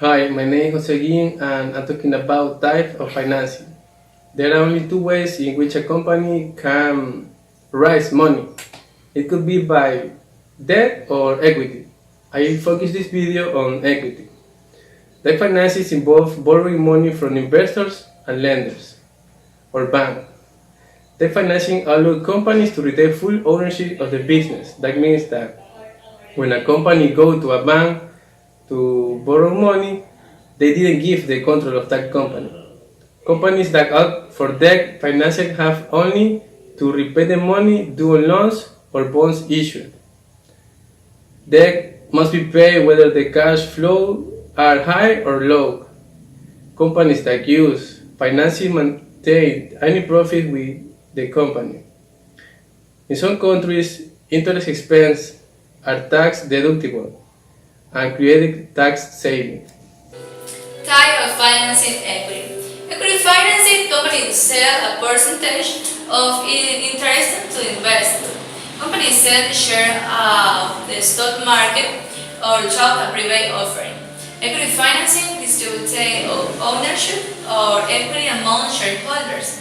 Hi, my name is Jose Guin and I'm talking about type of financing. There are only two ways in which a company can raise money. It could be by debt or equity. I focus this video on equity. Debt financing involves borrowing money from investors and lenders or banks. Debt financing allows companies to retain full ownership of the business. That means that when a company goes to a bank to borrow money, they didn't give the control of that company. Companies that opt for debt financing have only to repay the money due on loans or bonds issued. Debt must be paid whether the cash flow are high or low. Companies that use financing maintain any profit with the company. In some countries, interest expense are tax deductible and create tax savings. Type of financing equity. Equity financing companies sell a percentage of interest to investors. Companies sell the share of the stock market or choose a private offering. Equity financing distributes ownership or equity among shareholders.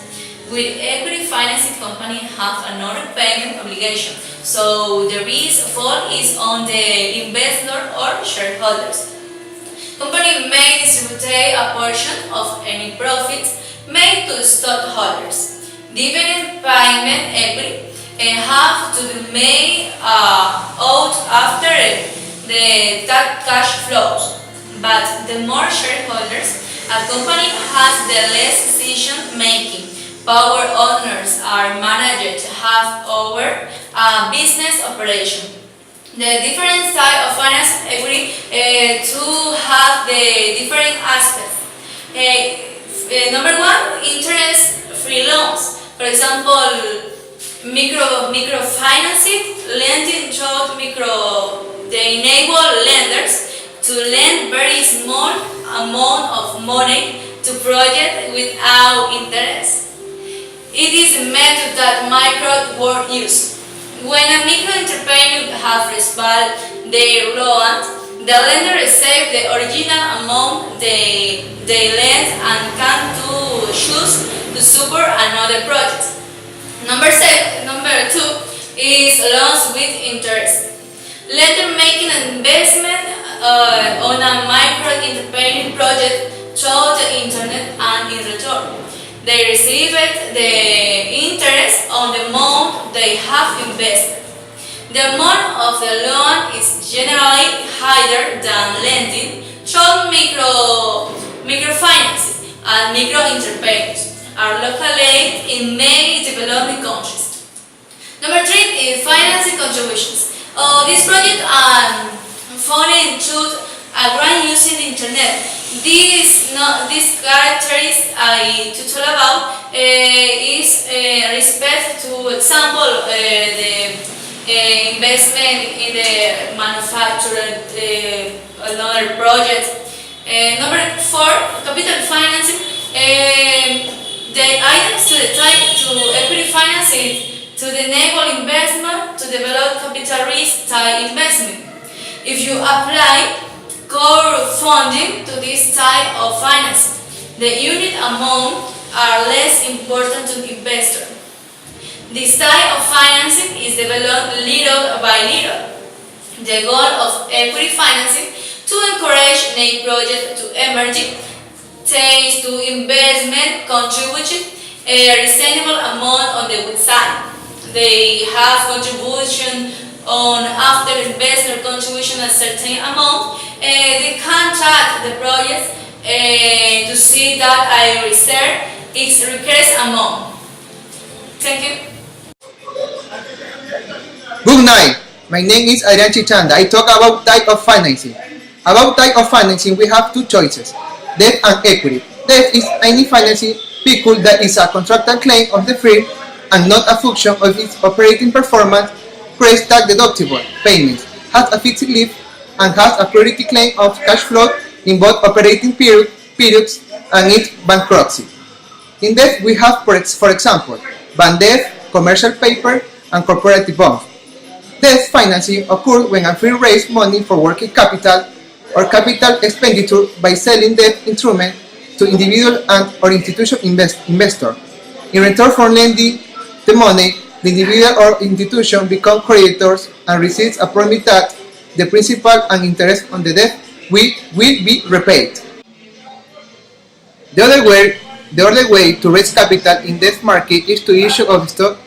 With equity financing, companies have a non-repayment obligation, so the risk fall is on the investor or shareholders. Company may distribute a portion of any profits made to stockholders. Dividend payment equity have to be made out after the cash flows, but the more shareholders a company has, the less decision-making power owners are managed to have over a business operation. The different types of finance equity to have the different aspects. Number one, interest-free loans. For example, microfinancing lending they enable lenders to lend very small amount of money to projects without interest. It is a method that micro work use. When a micro entrepreneur has resolved their loan, the lender receives the original amount they lend and can choose to support another project. Number two is loans with interest. Lender making an investment on a micro entrepreneur project through the internet, and in return they receive the interest on the amount they have invested. The amount of the loan is generally higher than lending through microfinance, and micro-entrepreneurs are located in many developing countries. Number three is financing contributions. This project funded through a grant using the internet. This characteristic I talk about is respect to example the investment in the manufacturer, another project. Number four, capital financing. The items to the type to equity financing to enable investment to develop capital risk type investment. If you apply core funding to this type of finance, the unit amount are less important to the investor. This type of financing is developed little by little. The goal of equity financing to encourage new projects to emerge, thanks to investment contribution a reasonable amount on the website. They have contribution on after investor contribution a certain amount. They can track the project to see that I reserve its request amount. Thank you. Good night. My name is Adrian Chichanda. I talk about type of financing. About type of financing, we have two choices: debt and equity. Debt is any financing vehicle that is a contractual claim of the firm and not a function of its operating performance, creates tax deductible payments, has a fixed life, and has a priority claim of cash flow in both operating periods and its bankruptcy. In debt, we have, for example, bank debt, commercial paper, and corporate bonds. Debt financing occurs when a firm raises money for working capital or capital expenditure by selling debt instrument to individual and or institution investor. In return for lending the money, the individual or institution become creditors and receives a promise that the principal and interest on the debt will be repaid. The other way to raise capital in debt market is to issue of stock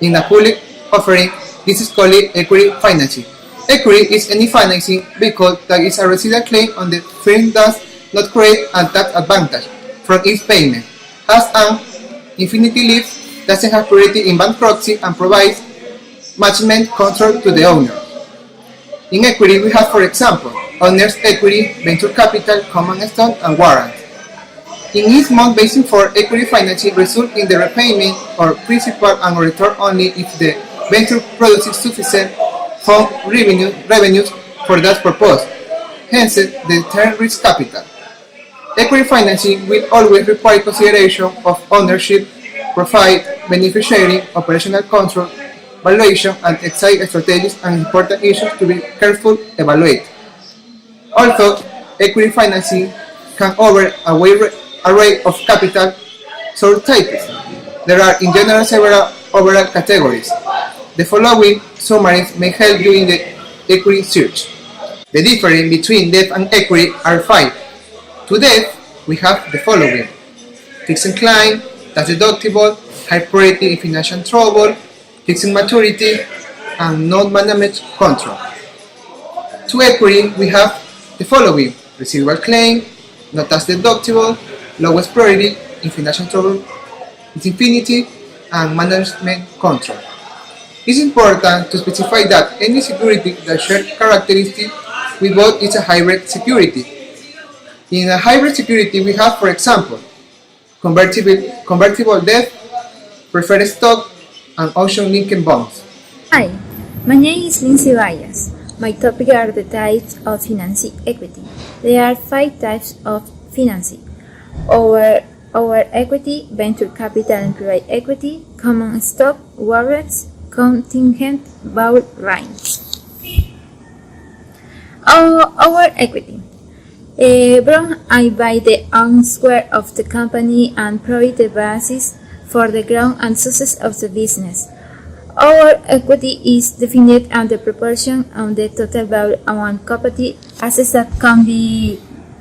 in a public offering. This is called equity financing. Equity is any financing vehicle that is a residual claim on the firm does not create a tax advantage from its payment, has an infinite life, doesn't have priority in bankruptcy, and provides management control to the owner. In equity, we have, for example, owner's equity, venture capital, common stock, and warrants. In each month, basis for equity financing results in the repayment or principal and return only if the venture produces sufficient fund revenues for that purpose. Hence, the term risk capital. Equity financing will always require consideration of ownership, profile, beneficiary, operational control, valuation, and exit strategies and important issues to be carefully evaluated. Also, equity financing can cover a wide array of capital source types. There are in general several overall categories. The following summaries may help you in the equity search. The difference between debt and equity are 5. To debt, we have the following: fixed incline, tax deductible, high priority in financial trouble, fixed maturity, and non-management control. To equity, we have the following: residual claim, not tax deductible, lowest priority in financial trouble, with infinity, and management control. It's important to specify that any security that shares characteristics with both is a hybrid security. In a hybrid security, we have, for example, convertible debt, preferred stock, and option-linked bonds. Hi, my name is Lindsay Vallas. My topic are the types of financing equity. There are 5 types of financing: our equity, venture capital and private equity, common stock, warrants, contingent borrowings. Our equity. Bron, I buy the own square of the company and provide the basis for the growth and success of the business. Our equity is defined as the proportion of the total value of one company assets that can be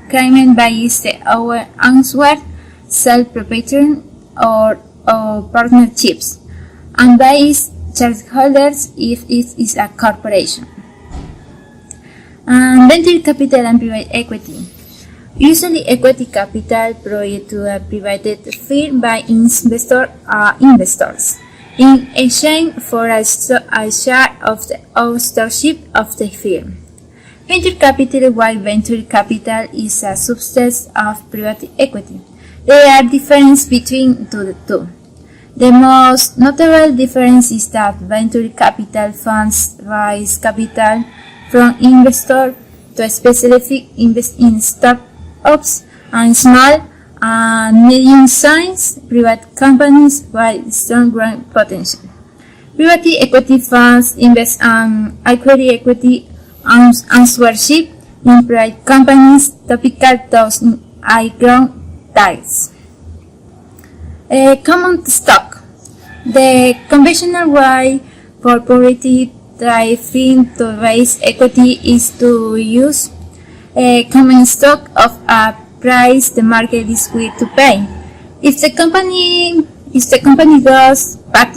claimed by our own square, self-proprietary or partnerships, and by its shareholders if it is a corporation. Venture capital and private equity. Usually, equity capital provided to a private firm by investors in exchange for a share of the ownership of the firm. Venture capital, while venture capital is a subset of private equity, there are differences between the two. The most notable difference is that venture capital funds raise capital from investors to specifically invest in startups and small and medium-sized private companies with strong growth potential. Private equity funds invest in equity ownership in private companies, typical those in high-growth types. Common stock. The conventional way for proprietary firm to raise equity is to use a common stock of a price the market is willing to pay. If the company goes back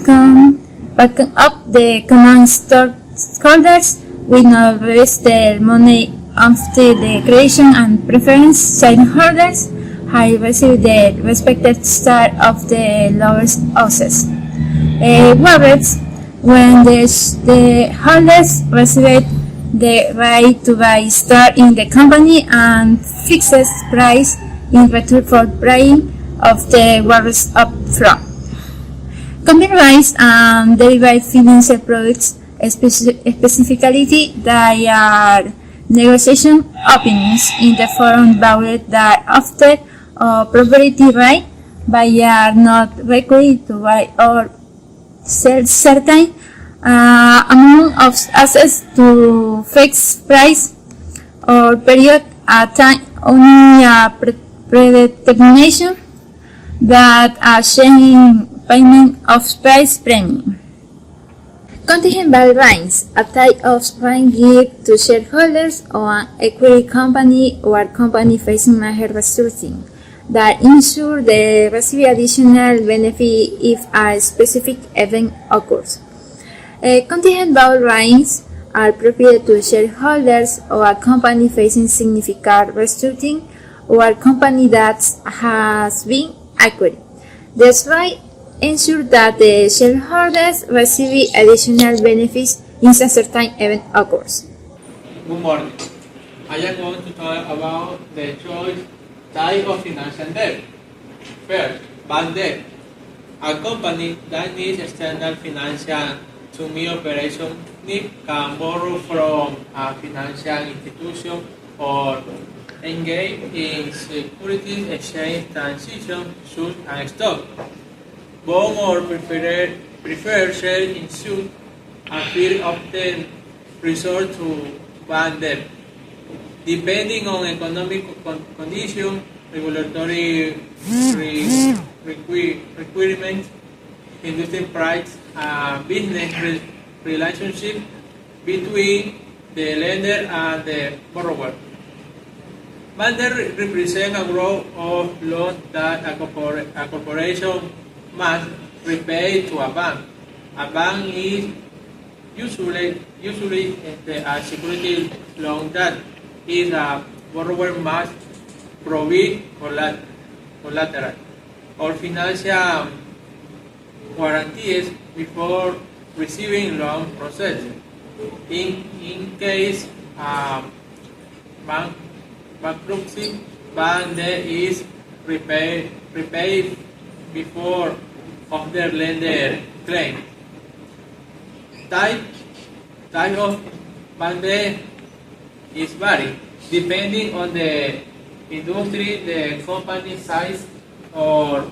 up, the common stockholders will not raise their money after the creation, and preference shareholders have received the respected share of the lowest assets. Warrants, when the holders receive the right to buy stock in the company and fixed price in return for buying of the warrants up front. Combined and derivative financial products, specifically they are negotiation openings in the foreign valued that after propriety right, but are not required to buy or sell certain amount of assets to fixed price or period a time only a predetermination that a sharing payment of price premium. Contingent value rights, a type of right given to shareholders of an equity company or a company facing major restructuring that ensure they receive additional benefit if a specific event occurs. Contingent value rights are proprietary to shareholders of a company facing significant restructuring or a company that has been acquired. This right ensures that the shareholders receive additional benefits if a certain event occurs. Good morning. I am going to talk about the choice type of financial debt. First, bank debt. A company that needs external financial to meet operation needs can borrow from a financial institution or engage in securities exchange transaction such as stock, bond or preferred share issue, and firms often resort to bank debt. Depending on economic conditions, regulatory requirements, industry price, and business relationship between the lender and the borrower. Bank debt represents a growth of loans that a corporation must repay to a bank. A bank is usually a security loan that is a borrower must provide collateral or financial guarantees before receiving loan process. In case bankruptcy, bank debt is repaid before of their lender claim. Type of bank debt is varied depending on the industry, the company size, or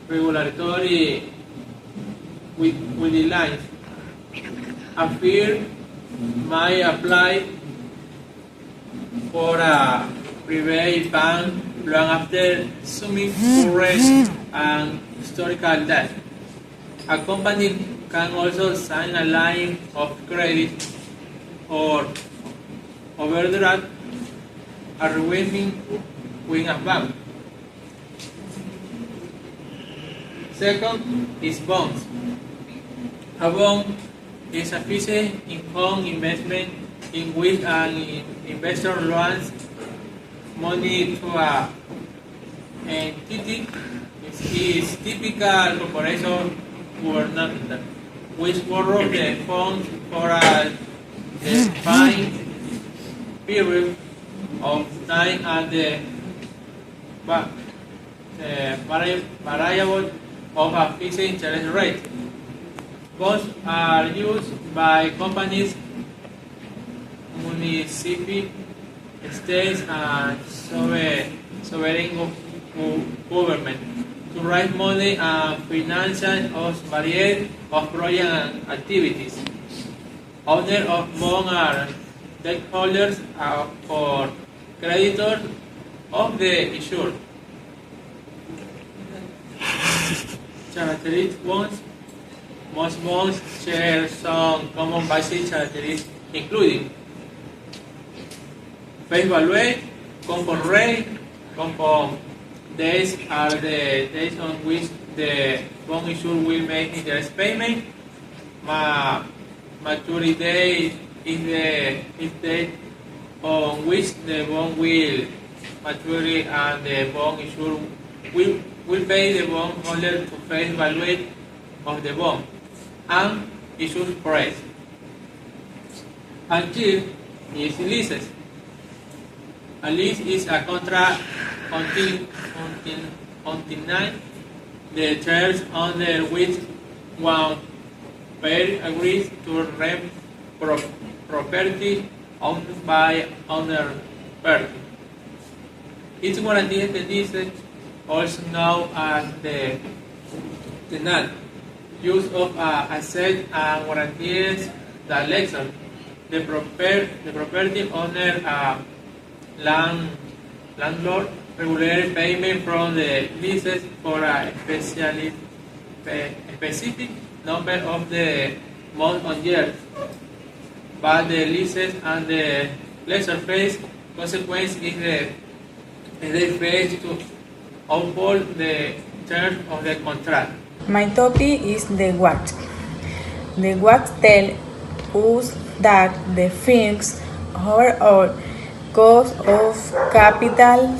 regulatory guidelines. A firm might apply for a private bank long after assuming current and historical debt. A company can also sign a line of credit or overdraft agreement with a bank. Second is bonds. A bond is a fixed income investment in which an investor loans money to a entity. Is typical corporation governmental, which borrow the funds for a defined period of time at the variable of a fixed interest rate. Bonds are used by companies, municipalities, states, and sovereign government to raise money and finance a variety of projects and activities. Owners of bonds are stakeholders or creditors of the issuer. Characteristic bonds. Most bonds share some common basic characteristics, including face value, coupon rate, coupon days are the days on which the bond issuer will make interest payment. Maturity date is the date on which the bond will mature and the bond issuer will pay the bond holder to face value of the bond and issue price. Until is leases. A lease is a contract until the terms under which one party agrees to rent property owned by another party. Each guarantee is also known as the tenant. Use of asset and guarantees the election. The property owner landlord regular payment from the leases for a specific number of the month or year, but the leases and the lesser face consequence is they face to uphold the terms of the contract. My topic is the WACC. The WACC tells us that the firm's overall cost of capital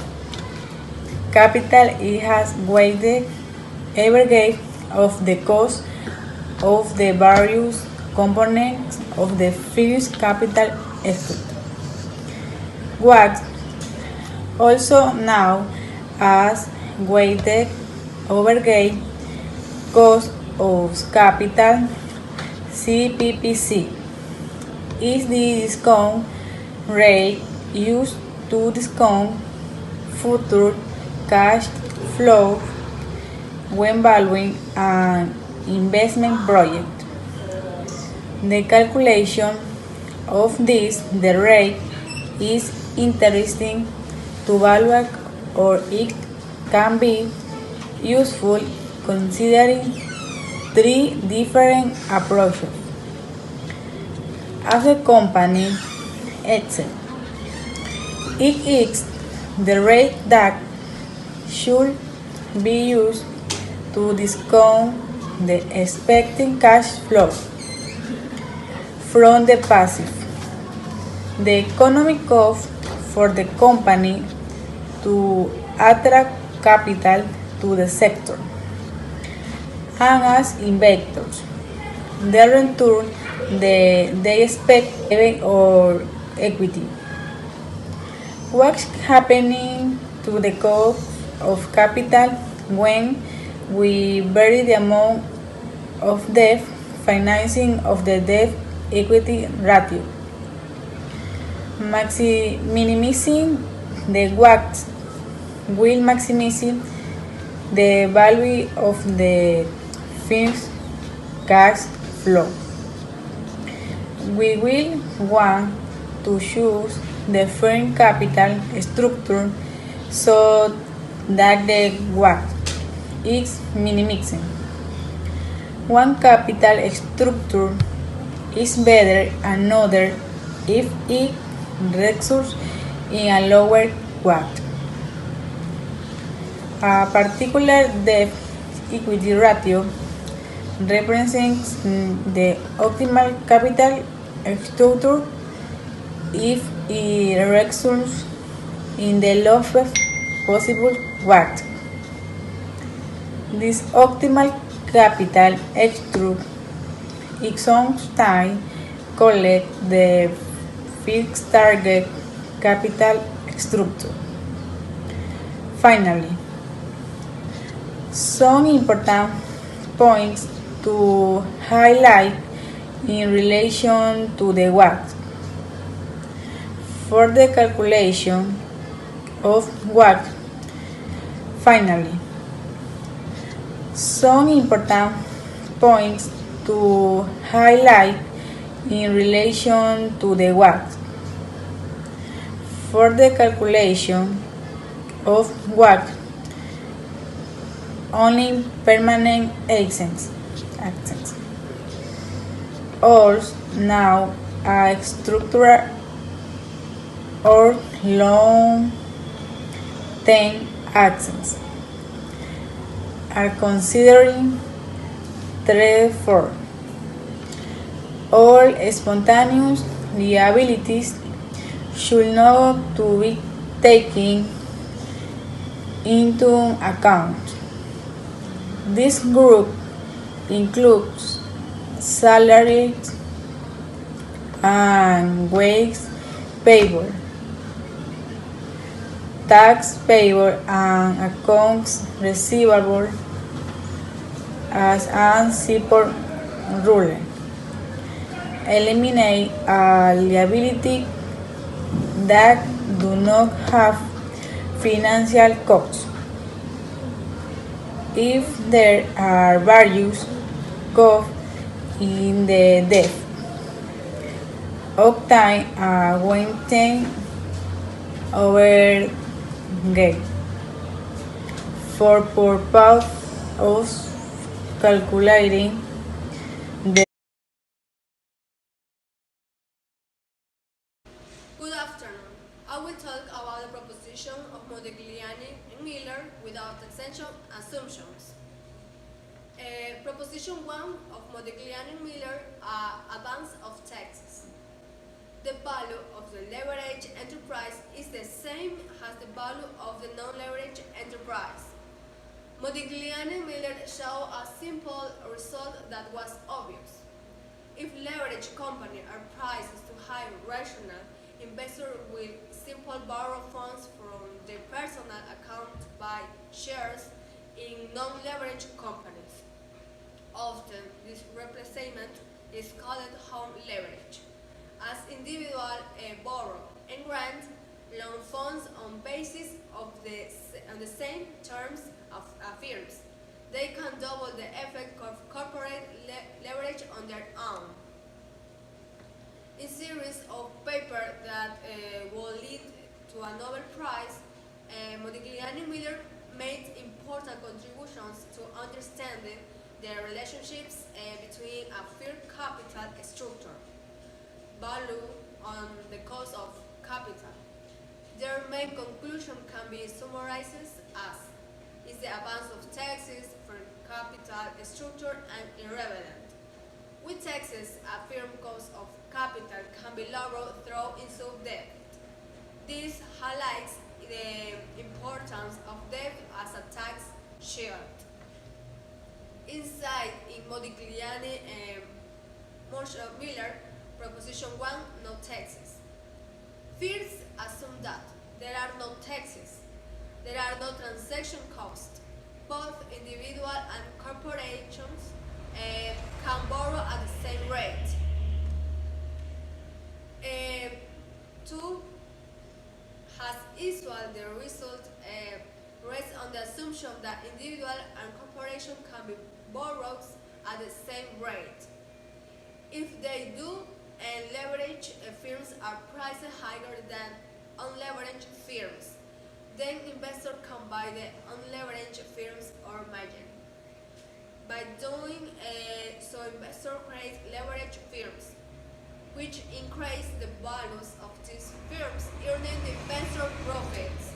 it has weighted average of the cost of the various components of the firm's capital structure. WACC, also known as weighted average cost of capital (CPPC), is the discount rate used to discount future cash flow when valuing an investment project. The calculation of the rate is interesting to evaluate, or it can be useful considering three different approaches. As a company, Excel, it is the rate that should be used to discount the expected cash flow from the passive. The economic cost for the company to attract capital to the sector, and as investors, the return they expect or equity. What's happening to the cost of capital when we vary the amount of debt financing of the debt equity ratio? Minimizing the WACC will maximize the value of the firm's cash flow. We will want to choose the firm capital structure so that the WACC is minimized. One capital structure is better than another if it results in a lower WACC. A particular debt equity ratio represents the optimal capital structure if it results in the lowest possible WACC. This optimal capital structure is sometimes called the fixed target capital structure. Finally, some important points to highlight in relation to the WACC. For the calculation of WACC, finally, some important points to highlight in relation to the WACC. For the calculation of WACC, only permanent accents or now a structural or long-term accents are considering therefore all spontaneous liabilities should not to be taken into account. This group includes salaries and wage payable, tax payable, and accounts receivable as a simple rule. Eliminate a liability that do not have financial costs. If there are various costs in the debt, obtain a weighted over gate for purpose of calculating the Good afternoon. I will talk about the proposition of Modigliani and Miller without extension assumptions. Proposition 1 of Modigliani and Miller advance of taxes. The value of the leveraged enterprise is the same as the value of the non-leveraged enterprise. Modigliani and Miller show a simple result that was obvious. If leveraged companies are priced to high rational, investors will simply borrow funds from their personal account to buy shares in non-leveraged companies. Often, this replacement is called home leverage, as individuals borrow and grant loan funds on basis of on the same terms of firms. They can double the effect of corporate leverage on their own. In series of papers that will lead to a Nobel Prize, Modigliani and Miller made important contributions to understanding the relationships between a firm capital structure, value on the cost of capital. Their main conclusion can be summarized as is the advance of taxes for capital structure and irrelevant. With taxes, a firm cost of capital can be lowered through issue debt. This highlights the importance of debt as a tax shield. Inside in Modigliani and Miller, Proposition 1, no taxes. First, assume that there are no taxes. There are no transaction costs. Both individual and corporations can borrow at the same rate. 2 has equal the result rests on the assumption that individual and corporation can be borrowed at the same rate. If they do, and leveraged firms are priced higher than unleveraged firms, then investors can buy the unleveraged firms or margin. By doing so, investors create leveraged firms, which increase the values of these firms, earning the investor profits.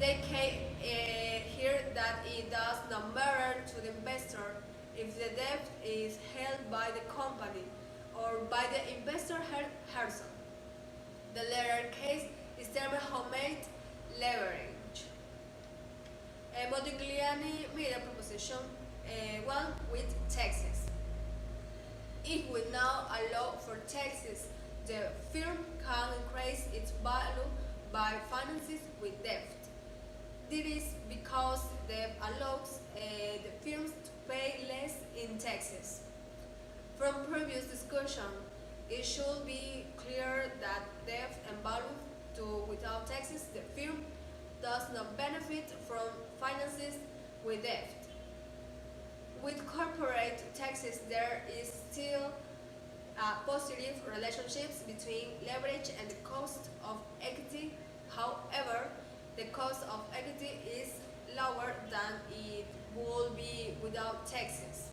They hear that it does not matter to the investor if the debt is held by the company or by the investor herself. The latter case is termed homemade leverage. Modigliani made a proposition 1 with taxes. If we now allow for taxes, the firm can increase its value by finances with debt. This is because debt allows the firms to pay less in taxes. From previous discussion, it should be clear that debt and value to without taxes, the firm does not benefit from finances with debt. With corporate taxes, there is still positive relationships between leverage and the cost of equity. However, the cost of equity is lower than it would be without taxes.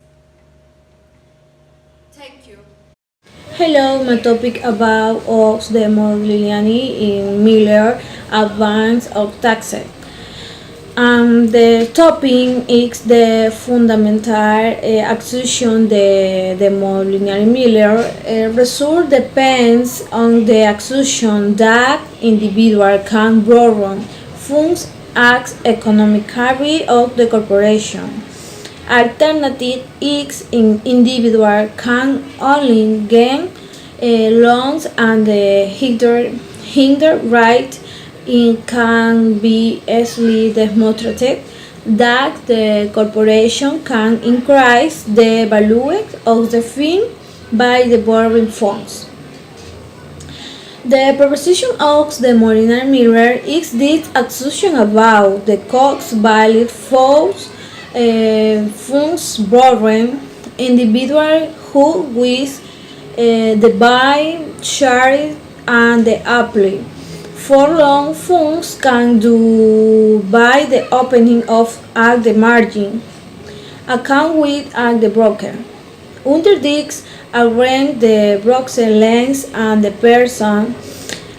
Thank you. Hello, my topic about of the Modigliani in Miller advance of taxes. The topic is the fundamental assumption the Modigliani Miller result depends on the assumption that individual can borrow funds as economic carry of the corporation. Alternative is in individual can only gain loans and the hinder right it can be easily demonstrated that the corporation can increase the value of the firm by the borrowing funds. The proposition of the Modigliani Miller is this assumption about the cost value funds borrowing individual who with the buy, share, and the apply for long funds can do by the opening of at the margin account with at the broker. Under this arrange the broker length and the person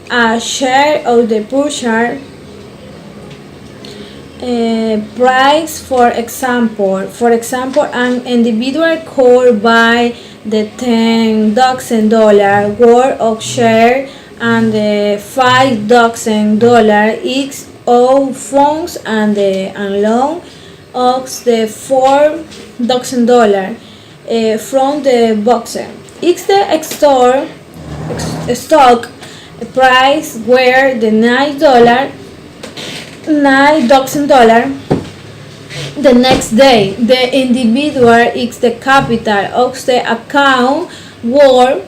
a share of the purchase price. For example, an individual could buy the $10,000 worth of share and the $5,000 each of funds and the loan of the $4,000 from the boxer. If the stock price were the $9,000 the next day, the individual is the capital of the account will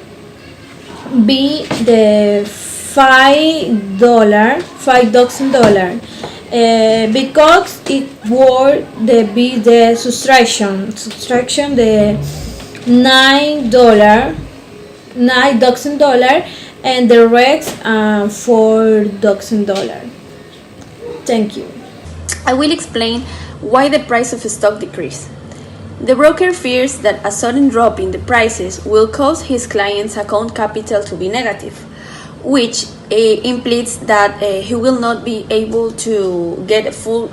be the $5,000 because it would be the subtraction the $9,000 and the rest $4,000. Thank you. I will explain why the price of a stock decreased. The broker fears that a sudden drop in the prices will cause his client's account capital to be negative, which implies that he will not be able to get a full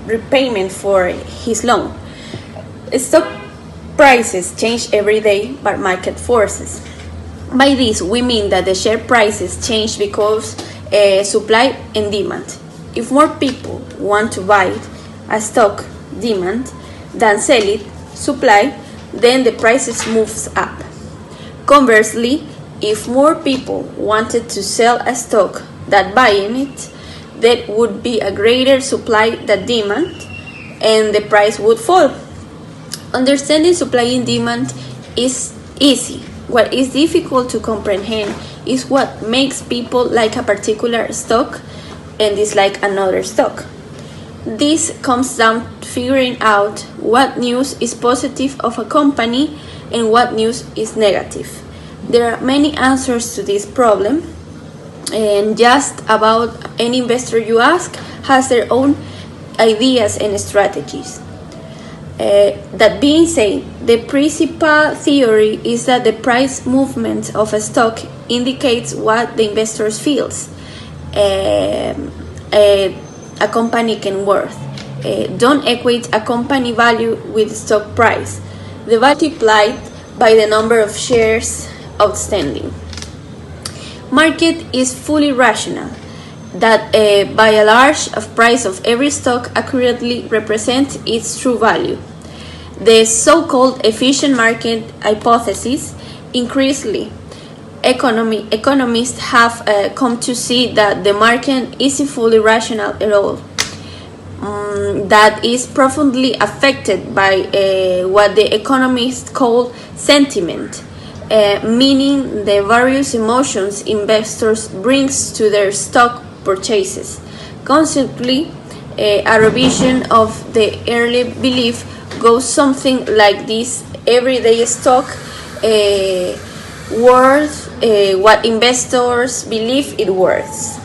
repayment for his loan. Stock prices change every day by market forces. By this, we mean that the share prices change because supply and demand. If more people want to buy a stock, demand, than sell it, supply, then the prices moves up. Conversely, if more people wanted to sell a stock than buying it, there would be a greater supply than demand, and the price would fall. Understanding supply and demand is easy. What is difficult to comprehend is what makes people like a particular stock and dislike another stock. This comes down to figuring out what news is positive of a company and what news is negative. There are many answers to this problem, and just about any investor you ask has their own ideas and strategies. That being said, the principal theory is that the price movement of a stock indicates what the investor feels a company can worth. Don't equate a company value with stock price. The value multiplied by the number of shares outstanding. Market is fully rational, that by a large price of every stock accurately represents its true value. The so-called efficient market hypothesis increasingly economists have come to see that the market isn't fully rational at all. That is profoundly affected by what the economists call sentiment, meaning the various emotions investors brings to their stock purchases. Consequently, a revision of the early belief goes something like this: everyday stock worth what investors believe it worth.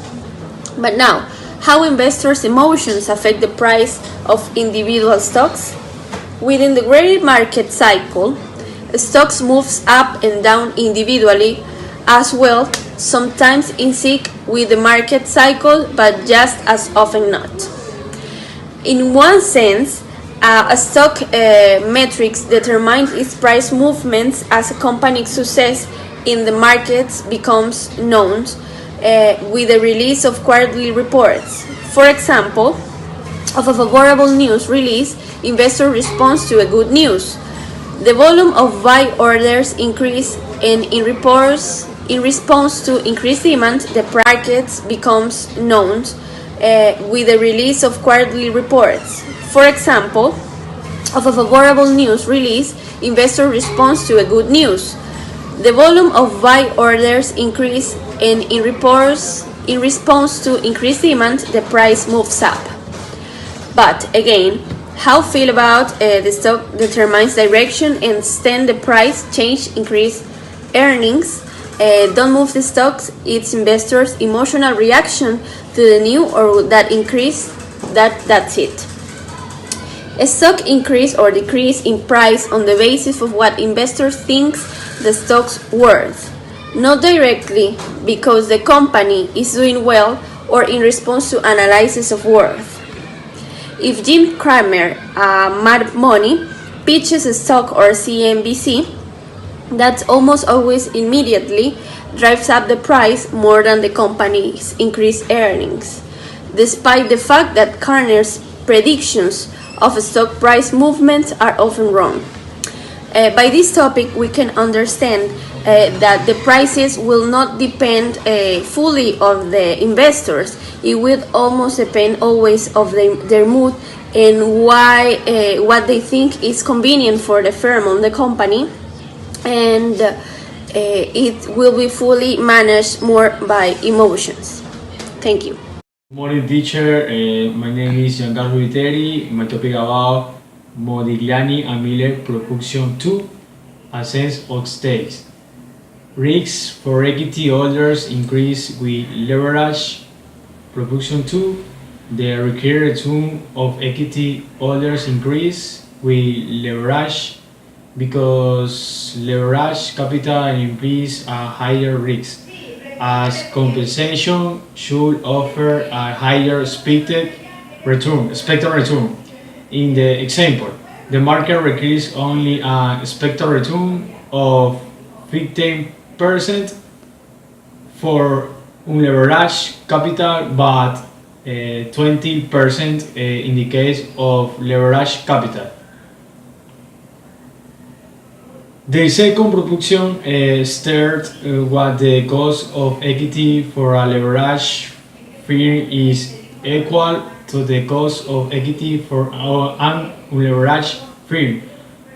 But now, how investors' emotions affect the price of individual stocks? Within the great market cycle, stocks moves up and down individually as well, sometimes in sync with the market cycle, but just as often not. In one sense, a stock metrics determines its price movements as a company's success in the markets becomes known with the release of quarterly reports. For example, of a favorable news release, investor responds to a good news. The volume of buy orders increase, and in response to increased demand, the markets becomes known with the release of quarterly reports. For example, of a favorable news release, investor responds to a good news. The volume of buy orders increase, and in response to increased demand, the price moves up. But again, how feel about the stock determines direction and stand the price change, increase earnings, don't move the stocks, it's investors' emotional reaction to the new or that increase, that's it. A stock increase or decrease in price on the basis of what investors think the stock's worth, not directly because the company is doing well or in response to analysis of worth. If Jim Cramer, Mad Money, pitches a stock or CNBC, that almost always immediately drives up the price more than the company's increased earnings, despite the fact that Cramer's predictions of stock price movements are often wrong. By this topic, we can understand that the prices will not depend fully on the investors. It will almost depend always of their mood and what they think is convenient for the firm or the company, and it will be fully managed more by emotions. Thank you. Good morning, teacher. My name is Giancarlo Viteri. My topic about Modigliani and Miller Production 2, Ascent of Stakes. Risks for equity holders increase with leverage. Production 2, the recurring return of equity holders increase with leverage because leverage capital implies a higher risk, as compensation should offer a higher expected return. In the example, the market requires only an expected return of 15% for unleveraged capital, but 20% in the case of leveraged capital. The second production states what the cost of equity for a leveraged firm is equal to the cost of equity for an unleveraged firm,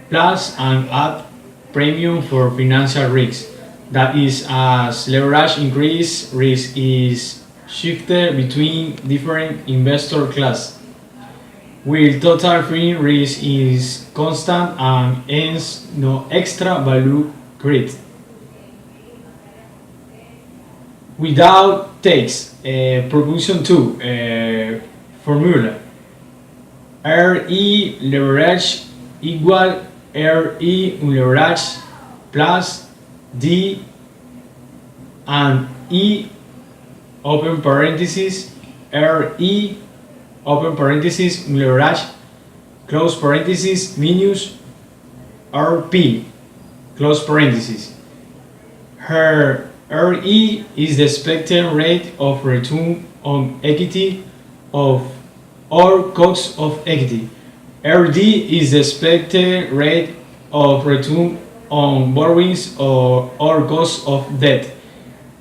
plus an add premium for financial risk. That is, as leverage increase, risk is shifted between different investor classes, while total firm risk is constant and hence no extra value created. Without takes, production 2 formula: RE leverage equal RE unleveraged plus D and E open parenthesis RE open parenthesis unleveraged close parenthesis minus RP close parenthesis. Her RE is the expected rate of return on equity of all costs of equity. RD is the expected rate of return on borrowings or all costs of debt.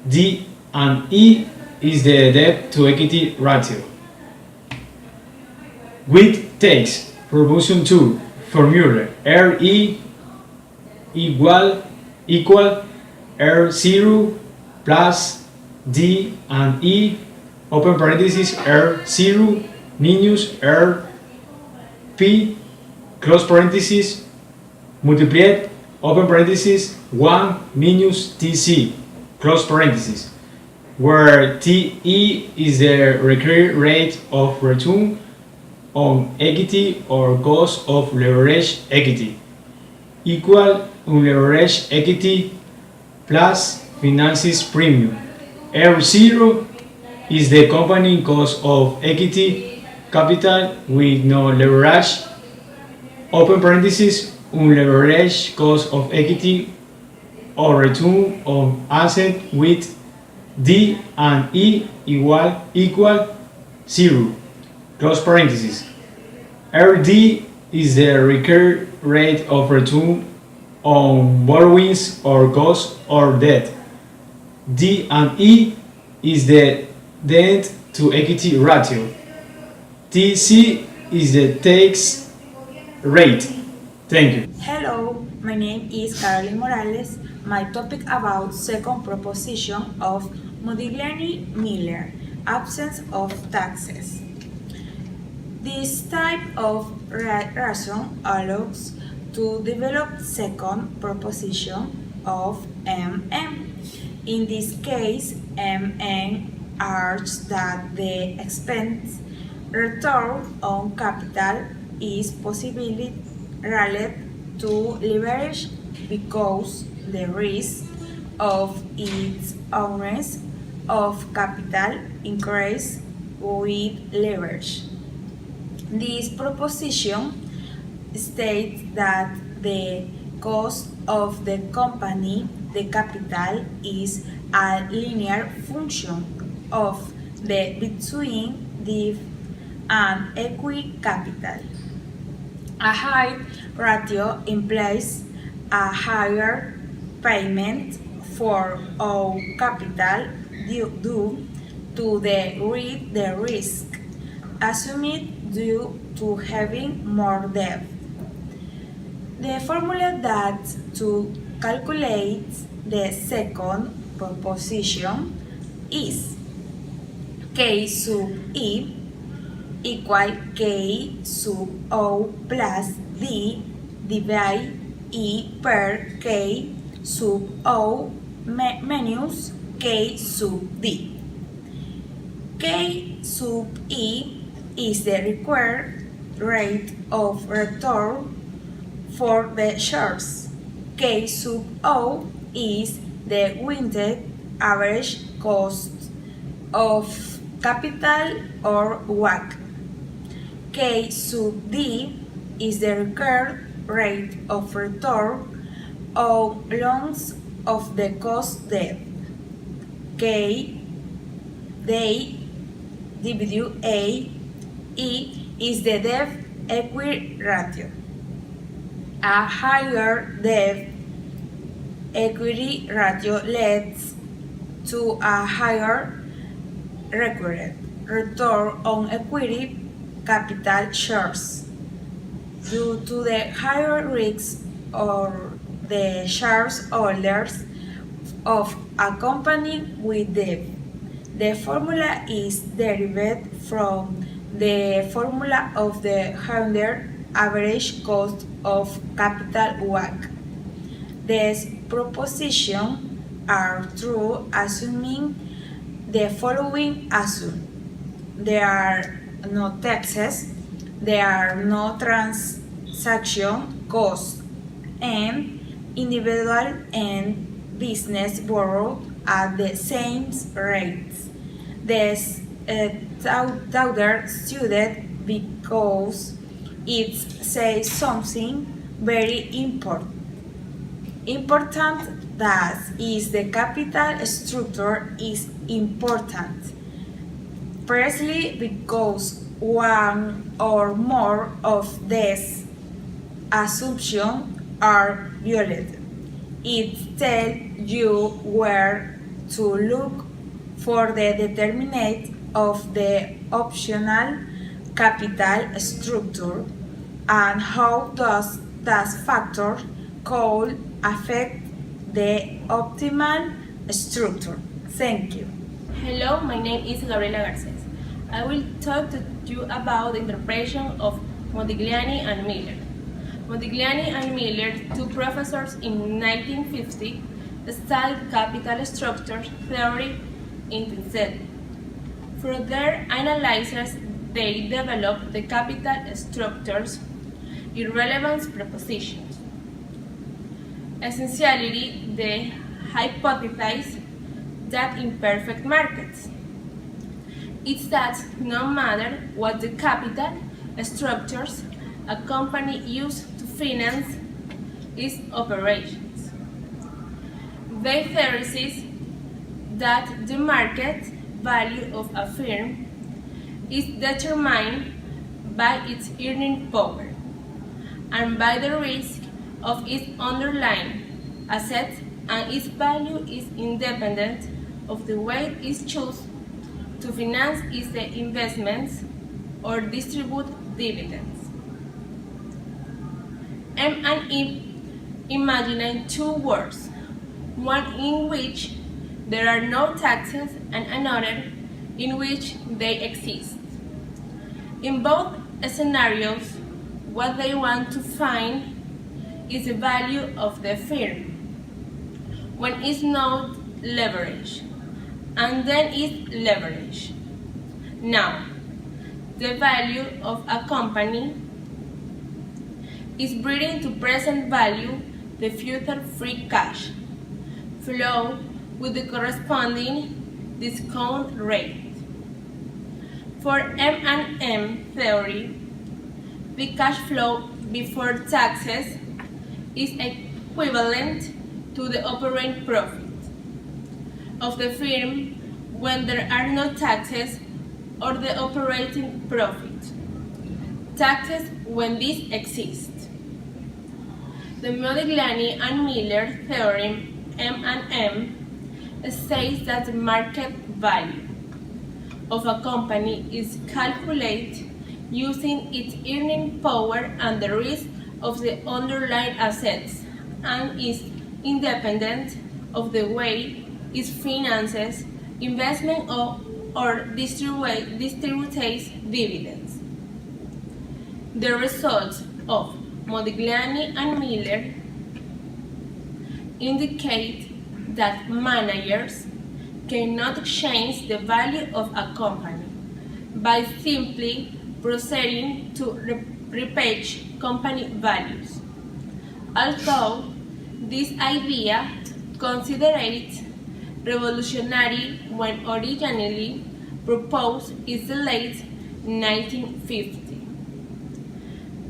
D and E is the debt to equity ratio. With takes, proportion 2 formula: RE equal R0 plus D and E open parenthesis R0 minus RP close parenthesis multiplied open parenthesis 1 minus TC close parenthesis, where TE is the recurring rate of return on equity or cost of leveraged equity, equal unleveraged equity plus finances premium. R0 is the company cost of equity capital with no leverage, open parenthesis, unleveraged cost of equity or return on asset with D and E equal 0, close parenthesis. RD is the recurring rate of return on borrowings or cost or debt. D and E is the debt to equity ratio. TC is the tax rate. Thank you. Hello, my name is Caroline Morales. My topic about second proposition of Modigliani-Miller, absence of taxes. This type of reason allows to develop second proposition of MM. In this case, MN argues that the expense return on capital is possibly related to leverage because the risk of its owners of capital increase with leverage. This proposition states that the cost of the company, the capital, is a linear function of the between debt and equity capital. A high ratio implies a higher payment for all capital due to the risk assumed due to having more debt. The formula that to calculate the second proposition is K sub E equal K sub O plus D divided E per K sub O minus K sub D. K sub E is the required rate of return for the shares. K sub O is the weighted average cost of capital or WACC. K sub D is the required rate of return on loans of the cost debt. K D WA E is the debt equity ratio. A higher debt equity ratio leads to a higher required return on equity capital shares. Due to the higher risk or the shareholders of a company with debt. The formula is derived from the formula of the higher average cost of capital WACC. These propositions are true assuming the following assumption. There are no taxes, there are no transaction costs, and individual and business borrow at the same rates. This daughter student because it says something very important. Important that is the capital structure is important. Firstly, because one or more of these assumptions are violated. It tells you where to look for the determinant of the optional capital structure and how does that factor could affect the optimal structure. Thank you. Hello, my name is Gabriela Garces. I will talk to you about the interpretation of Modigliani and Miller. Modigliani and Miller, two professors in 1950, studied capital structure theory intensely. Through their analysis, they developed the capital structure's irrelevance propositions. Essentially, they hypothesize that in perfect markets, it's that no matter what the capital structures a company uses to finance its operations, they theorize that the market value of a firm is determined by its earning power and by the risk of its underlying assets, and its value is independent of the way it chooses to finance its investments or distribute dividends. M&E imagine two worlds, one in which there are no taxes and another in which they exist. In both scenarios, what they want to find is the value of the firm. When it's not leverage, and then is leverage. Now, the value of a company is bringing to present value the future free cash flow with the corresponding discount rate. For M&M theory, the cash flow before taxes is equivalent to the operating profit of the firm when there are no taxes, or the operating profit, taxes when these exist. The Modigliani and Miller theorem M&M states that the market value of a company is calculated using its earning power and the risk of the underlying assets, and is independent of the way it finances investment or distributes dividends. The results of Modigliani and Miller indicate that managers cannot change the value of a company by simply proceeding to repage company values. Although this idea considered revolutionary when originally proposed in the late 1950s.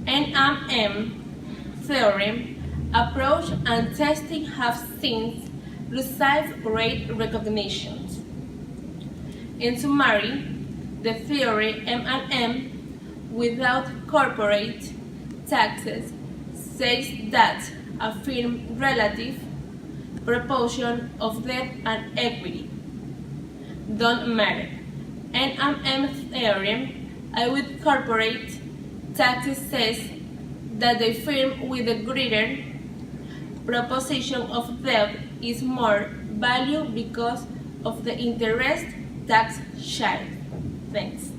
M&M theorem approach and testing have since received great recognition. In summary, the theory M&M without corporate taxes says that a firm's relative proportion of debt and equity don't matter. M&M theorem with corporate taxes says that the firm with a greater proportion of debt is more valuable because of the interest tax share. Thanks.